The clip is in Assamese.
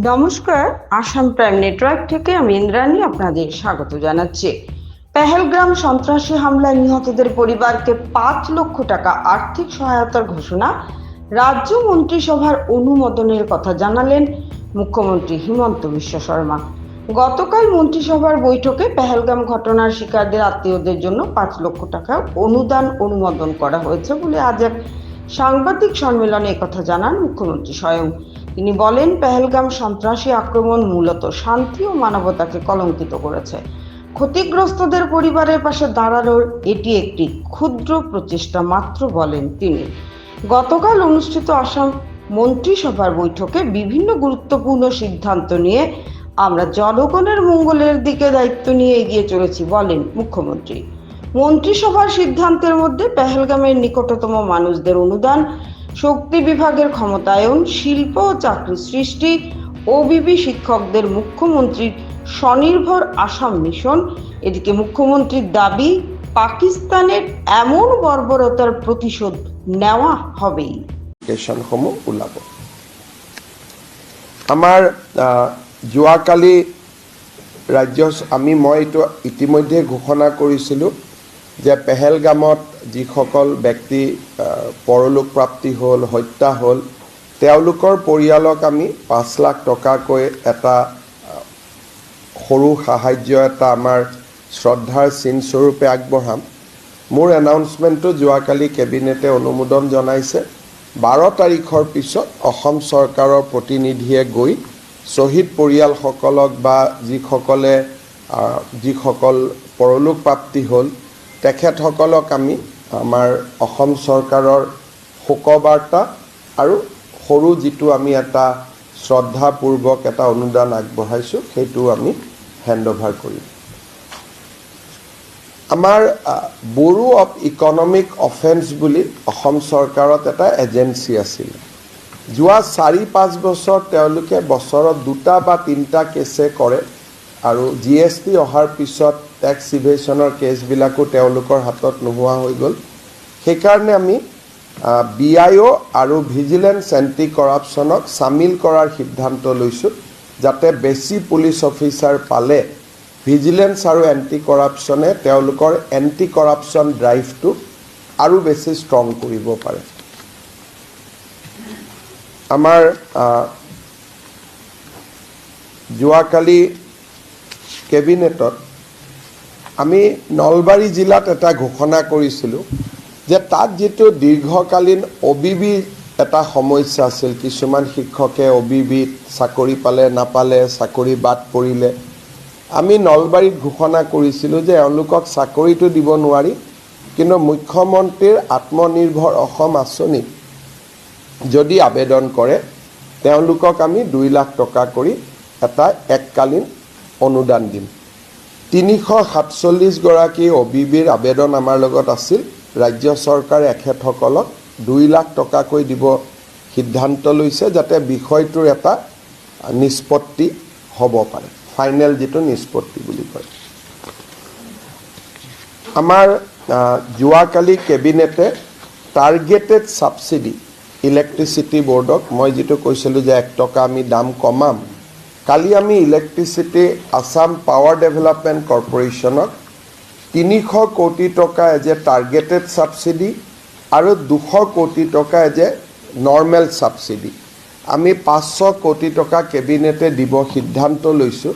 নমস্কার, আসাম প্রাইম নেটওয়ার্ক থেকে আমি ইন্দ্রাণী আপনাদের স্বাগত জানাচ্ছি। পেহেলগ্রাম সন্ত্রাসী হামলায় নিহতদের পরিবারকে 5 লক্ষ টাকা আর্থিক সহায়তার ঘোষণা, রাজ্য মন্ত্রিসভার অনুমোদনের কথা জানালেন মুখ্যমন্ত্রী হিমন্ত বিশ্ব শর্মা। গতকাল মন্ত্রিসভার বৈঠকে পেহেলগাম ঘটনার শিকারদের আত্মীয়দের জন্য 5 লক্ষ টাকা অনুদান অনুমোদন করা হয়েছে বলে আজ এক সাংবাদিক সম্মেলনে একথা জানান মুখ্যমন্ত্রী স্বয়ং। তিনি বলেন, পেহেলগাম সন্ত্রাসী আক্রমণ মূলত শান্তি ও মানবতাকে কলঙ্কিত করেছে। ক্ষতিগ্রস্তদের পরিবারের পাশে দাঁড়ানোর এটি একটি ক্ষুদ্র প্রচেষ্টা মাত্র বলেন তিনি। গতকাল অনুষ্ঠিত আসাম মন্ত্রিসভার বৈঠকে বিভিন্ন গুরুত্বপূর্ণ সিদ্ধান্ত নিয়ে আমরা জনগণের মঙ্গলের দিকে দায়িত্ব নিয়ে এগিয়ে চলেছি বলেন মুখ্যমন্ত্রী। মন্ত্রিসভার সিদ্ধান্তের মধ্যে পেহেলগামের নিকটতম মানুষদের অনুদান, শক্তি বিভাগের ক্ষমতায়ন, শিল্প ও চাকরি সৃষ্টি, ওবিবি শিক্ষকদের মুখ্যমন্ত্রীর স্বনির্ভর আসাম মিশন। এদিকে মুখ্যমন্ত্রীর দাবি, পাকিস্তানের এমন বর্বরতার প্রতিশোধ নেওয়া হবেই। ওলাব। আমাৰ যোৱাকালি মই এইটো ইতিমধ্যে ঘোষণা কৰিছিলোঁ যে পেহেলগামত যিসকল ব্যক্তি পৰলোক প্ৰাপ্তি হ'ল, হত্যা হ'ল, তেওঁলোকৰ পৰিয়ালক আমি 5 লাখ টকাকৈ এটা সৰু সাহায্য এটা আমাৰ শ্ৰদ্ধাৰ চিনস্বৰূপে আগবঢ়াম। মোৰ এনাউন্সমেণ্টটো যোৱাকালি কেবিনেটে অনুমোদন জনাইছে। 12 তাৰিখৰ পিছত অসম চৰকাৰৰ প্ৰতিনিধিয়ে গৈ শ্বহীদ পৰিয়ালসকলক বা যিসকল পৰলোক প্ৰাপ্তি হ'ল তেখেতসকলক আমি আমাৰ অসম চৰকাৰৰ শোকবাৰ্তা আৰু সৰু যিটো আমি এটা শ্ৰদ্ধাপূৰ্বক এটা অনুদান আগবঢ়াইছোঁ সেইটো আমি হেণ্ড অভাৰ কৰিম। আমাৰ ব্যুৰো অফ ইকনমিক অফেন্স বুলি অসম চৰকাৰত এটা এজেঞ্চি আছিল। যোৱা 4-5 বছৰ তেওঁলোকে বছৰত 2টা বা 3টা কেছে কৰে আৰু GST অহাৰ পিছত টেক্স ইভেশ্যনৰ কেছবিলাকো তেওঁলোকৰ হাতত নোহোৱা হৈ গ'ল। সেইকাৰণে আমি BIO আৰু ভিজিলেন্স এণ্টি কৰাপশ্যনক চামিল কৰাৰ সিদ্ধান্ত লৈছোঁ, যাতে বেছি পুলিচ অফিচাৰ পালে ভিজিলেন্স আৰু এণ্টি কৰাপশ্যনে তেওঁলোকৰ এণ্টি কৰাপশ্যন ড্ৰাইভটো আৰু বেছি ষ্ট্ৰং কৰিব পাৰে। আমাৰ যোৱাকালি কেবিনেটত আমি নলবাৰী জিলাত এটা ঘোষণা কৰিছিলোঁ যে তাত যিটো দীৰ্ঘকালীন OBB এটা সমস্যা আছিল। কিছুমান শিক্ষকে OBBত চাকৰি পালে, নাপালে, চাকৰি বাদ পৰিলে। আমি নলবাৰীত ঘোষণা কৰিছিলোঁ যে এওঁলোকক চাকৰিটো দিব নোৱাৰি, কিন্তু মুখ্যমন্ত্ৰীৰ আত্মনিৰ্ভৰ অসম আঁচনিত যদি আবেদন কৰে তেওঁলোকক আমি 2 লাখ টকা কৰি এটা এককালীন অনুদান দিম। 347 গৰাকী OBBৰ আবেদন আমাৰ লগত আছিল। ৰাজ্য চৰকাৰে এখেতসকলক 2 লাখ টকাকৈ দিব সিদ্ধান্ত লৈছে, যাতে বিষয়টোৰ এটা নিষ্পত্তি হ'ব পাৰে, ফাইনেল যিটো নিষ্পত্তি বুলি কয়। আমাৰ যোৱাকালি কেবিনেটে টাৰ্গেটেড ছাবচিডি ইলেক্ট্ৰিচিটি বৰ্ডক, মই যিটো কৈছিলোঁ যে 1 টকা আমি দাম কমাম, কালি আমি ইলেক্ট্ৰিচিটি আসাম পাৱাৰ ডেভেলপমেণ্ট কৰ্পৰেশ্যনক 300 কোটি টকা এজ এ টাৰ্গেটেড ছাবচিডি আৰু 200 কোটি টকা এজ এ নৰ্মেল ছাবচিডি আমি 500 কোটি টকা কেবিনেটে দিব সিদ্ধান্ত লৈছোঁ।